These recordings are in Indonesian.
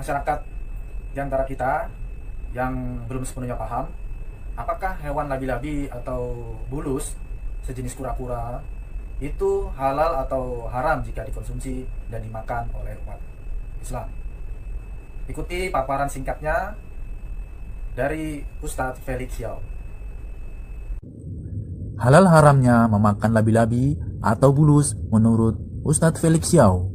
masyarakat di antara kita yang belum sepenuhnya paham apakah hewan labi-labi atau bulus sejenis kura-kura itu halal atau haram jika dikonsumsi dan dimakan oleh umat Islam. Ikuti paparan singkatnya dari Ustadz Felix Yao. Halal haramnya memakan labi-labi atau bulus menurut Ustadz Felix Yao.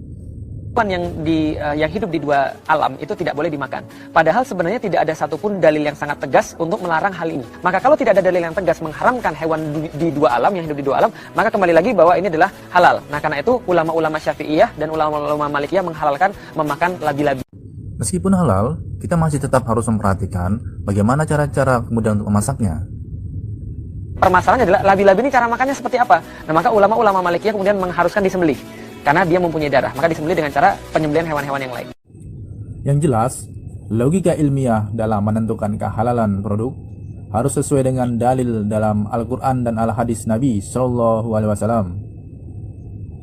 Yang hidup di dua alam itu tidak boleh dimakan. Padahal sebenarnya tidak ada satupun dalil yang sangat tegas untuk melarang hal ini. Maka kalau tidak ada dalil yang tegas mengharamkan hewan di dua alam, yang hidup di dua alam, maka kembali lagi bahwa ini adalah halal. Nah, karena itu ulama-ulama Syafi'iyah dan ulama-ulama Malikiyah menghalalkan memakan labi-labi. Meskipun halal, kita masih tetap harus memperhatikan bagaimana cara-cara kemudian untuk memasaknya. Permasalahannya adalah labi-labi ini cara makannya seperti apa? Nah, maka ulama-ulama Malikiyah kemudian mengharuskan disembelih. Karena dia mempunyai darah, maka disembelih dengan cara penyembelihan hewan-hewan yang lain. Yang jelas, logika ilmiah dalam menentukan kehalalan produk harus sesuai dengan dalil dalam Al-Quran dan Al-Hadis Nabi SAW.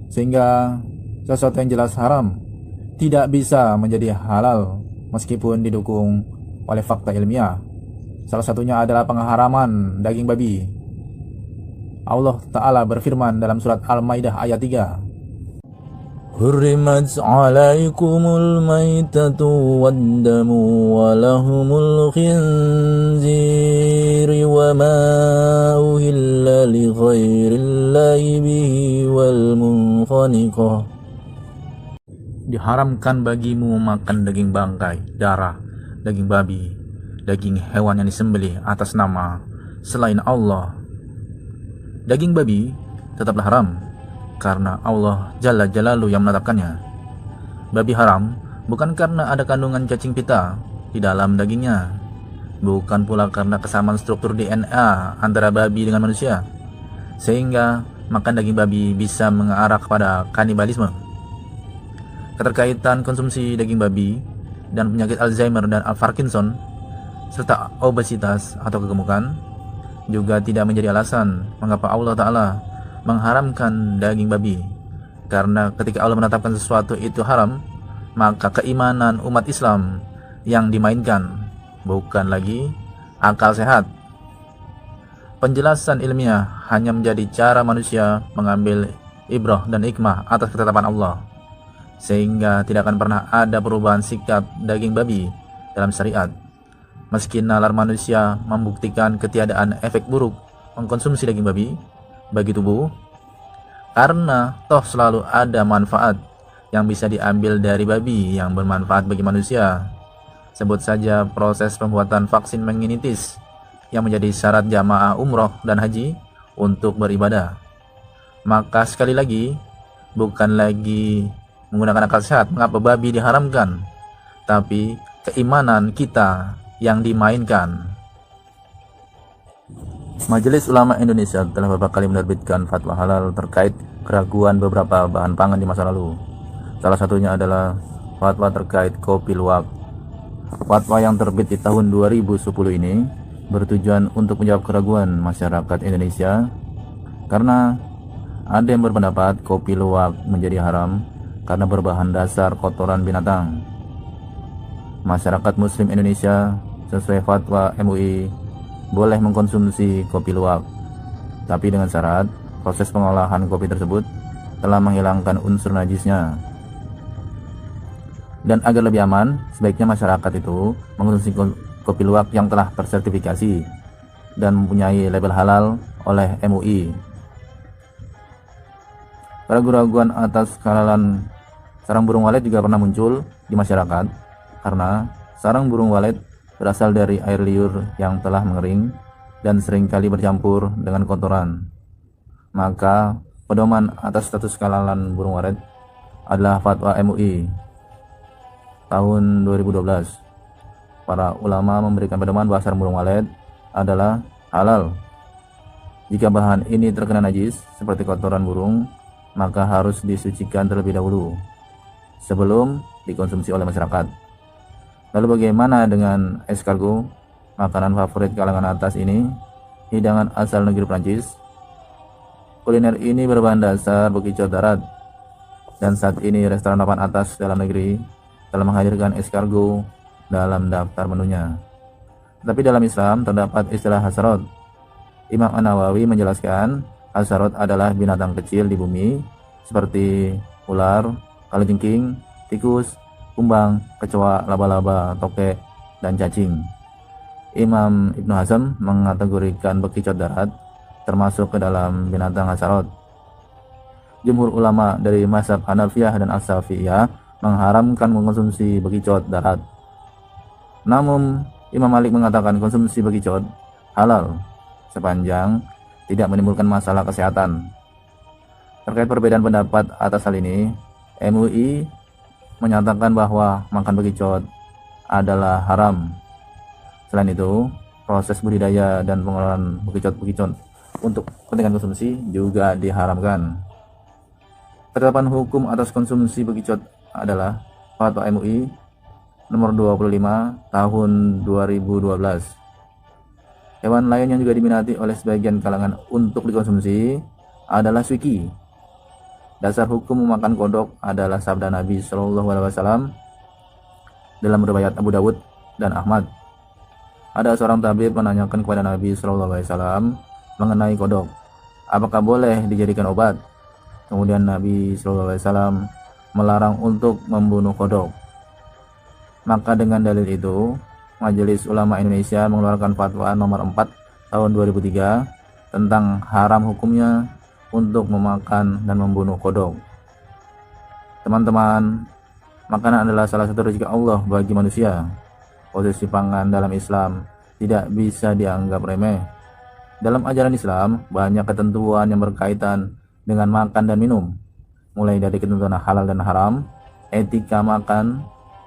Sehingga sesuatu yang jelas haram tidak bisa menjadi halal meskipun didukung oleh fakta ilmiah. Salah satunya adalah pengharaman daging babi. Allah Ta'ala berfirman dalam surat Al-Maidah ayat 3. حرمت عليكم الميتة والدم ولحم الخنزير وما أهل لغير الله به والمنخنقة. Diharamkan bagimu makan daging bangkai, darah, daging babi, daging hewan yang disembelih atas nama selain Allah. Daging babi tetaplah haram karena Allah Jalla Jalaluhu yang menetapkannya. Babi haram bukan karena ada kandungan cacing pita di dalam dagingnya, bukan pula karena kesamaan struktur DNA antara babi dengan manusia, sehingga makan daging babi bisa mengarah kepada kanibalisme. Keterkaitan konsumsi daging babi dan penyakit Alzheimer dan Parkinson serta obesitas atau kegemukan juga tidak menjadi alasan mengapa Allah Ta'ala mengharamkan daging babi. Karena ketika Allah menetapkan sesuatu itu haram, maka keimanan umat Islam yang dimainkan, bukan lagi akal sehat. Penjelasan ilmiah hanya menjadi cara manusia mengambil ibrah dan hikmah atas ketetapan Allah, sehingga tidak akan pernah ada perubahan sikap daging babi dalam syariat. Meski nalar manusia membuktikan ketiadaan efek buruk mengkonsumsi daging babi bagi tubuh, karena toh selalu ada manfaat yang bisa diambil dari babi yang bermanfaat bagi manusia. Sebut saja proses pembuatan vaksin meningitis yang menjadi syarat jamaah umroh dan haji untuk beribadah. Maka sekali lagi, bukan lagi menggunakan akal sehat mengapa babi diharamkan, tapi keimanan kita yang dimainkan. Majelis Ulama Indonesia telah beberapa kali menerbitkan fatwa halal terkait keraguan beberapa bahan pangan di masa lalu. Salah satunya adalah fatwa terkait kopi luwak. Fatwa yang terbit di tahun 2010 ini bertujuan untuk menjawab keraguan masyarakat Indonesia, karena ada yang berpendapat kopi luwak menjadi haram karena berbahan dasar kotoran binatang. Masyarakat Muslim Indonesia sesuai fatwa MUI boleh mengkonsumsi kopi luwak, tapi dengan syarat proses pengolahan kopi tersebut telah menghilangkan unsur najisnya. Dan agar lebih aman, sebaiknya masyarakat itu mengkonsumsi kopi luwak yang telah tersertifikasi dan mempunyai label halal oleh MUI. Keraguan atas kehalalan sarang burung walet juga pernah muncul di masyarakat, karena sarang burung walet berasal dari air liur yang telah mengering dan seringkali bercampur dengan kotoran. Maka pedoman atas status kehalalan burung walet adalah fatwa MUI tahun 2012. Para ulama memberikan pedoman bahwa sarang burung walet adalah halal. Jika bahan ini terkena najis seperti kotoran burung, maka harus disucikan terlebih dahulu sebelum dikonsumsi oleh masyarakat. Lalu bagaimana dengan escargot, makanan favorit kalangan atas ini, hidangan asal negeri Prancis? Kuliner ini berbahan dasar bekicot darat, dan saat ini restoran papan atas dalam negeri telah menghadirkan escargot dalam daftar menunya. Tapi dalam Islam terdapat istilah hasarot. Imam An-Nawawi menjelaskan hasarot adalah binatang kecil di bumi seperti ular, kalajengking, tikus, kumbang, kecoa, laba-laba, tokek, dan cacing. Imam Ibnu Hazm mengategorikan bekicot darat termasuk ke dalam binatang hasarot. Jumhur ulama dari mazhab Hanafiyah dan As-Syafi'iyah mengharamkan mengkonsumsi bekicot darat. Namun Imam Malik mengatakan konsumsi bekicot halal sepanjang tidak menimbulkan masalah kesehatan. Terkait perbedaan pendapat atas hal ini, MUI menyatakan bahwa makan bekicot adalah haram. Selain itu, proses budidaya dan pengolahan bekicot untuk kepentingan konsumsi juga diharamkan. Penetapan hukum atas konsumsi bekicot adalah Fatwa MUI nomor 25 tahun 2012. Hewan lain yang juga diminati oleh sebagian kalangan untuk dikonsumsi adalah suiki. Dasar hukum memakan kodok adalah sabda Nabi Shallallahu Alaihi Wasallam dalam riwayat Abu Dawud dan Ahmad. Ada seorang tabib menanyakan kepada Nabi Shallallahu Alaihi Wasallam mengenai kodok, apakah boleh dijadikan obat? Kemudian Nabi Shallallahu Alaihi Wasallam melarang untuk membunuh kodok. Maka dengan dalil itu, Majelis Ulama Indonesia mengeluarkan fatwa nomor 4 tahun 2003 tentang haram hukumnya untuk memakan dan membunuh kodok. Teman-teman, makanan adalah salah satu rezeki Allah bagi manusia. Posisi pangan dalam Islam tidak bisa dianggap remeh. Dalam ajaran Islam, banyak ketentuan yang berkaitan dengan makan dan minum, mulai dari ketentuan halal dan haram, etika makan,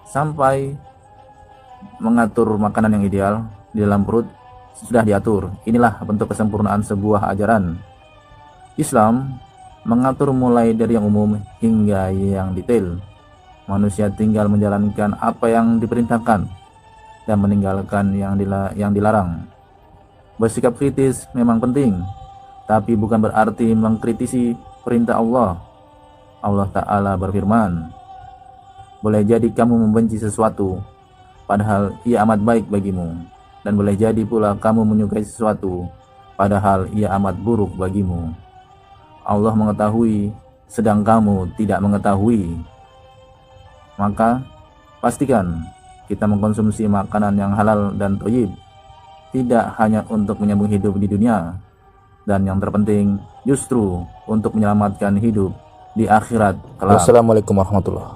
sampai mengatur makanan yang ideal di dalam perut sudah diatur. Inilah bentuk kesempurnaan sebuah ajaran. Islam mengatur mulai dari yang umum hingga yang detail. Manusia tinggal menjalankan apa yang diperintahkan dan meninggalkan yang dilarang. Bersikap kritis memang penting, tapi bukan berarti mengkritisi perintah Allah. Allah Ta'ala berfirman, boleh jadi kamu membenci sesuatu, padahal ia amat baik bagimu. Dan boleh jadi pula kamu menyukai sesuatu, padahal ia amat buruk bagimu. Allah mengetahui, sedang kamu tidak mengetahui. Maka, pastikan kita mengkonsumsi makanan yang halal dan thayyib, tidak hanya untuk menyambung hidup di dunia, dan yang terpenting justru untuk menyelamatkan hidup di akhirat kelak. Wassalamualaikum warahmatullahi wabarakatuh.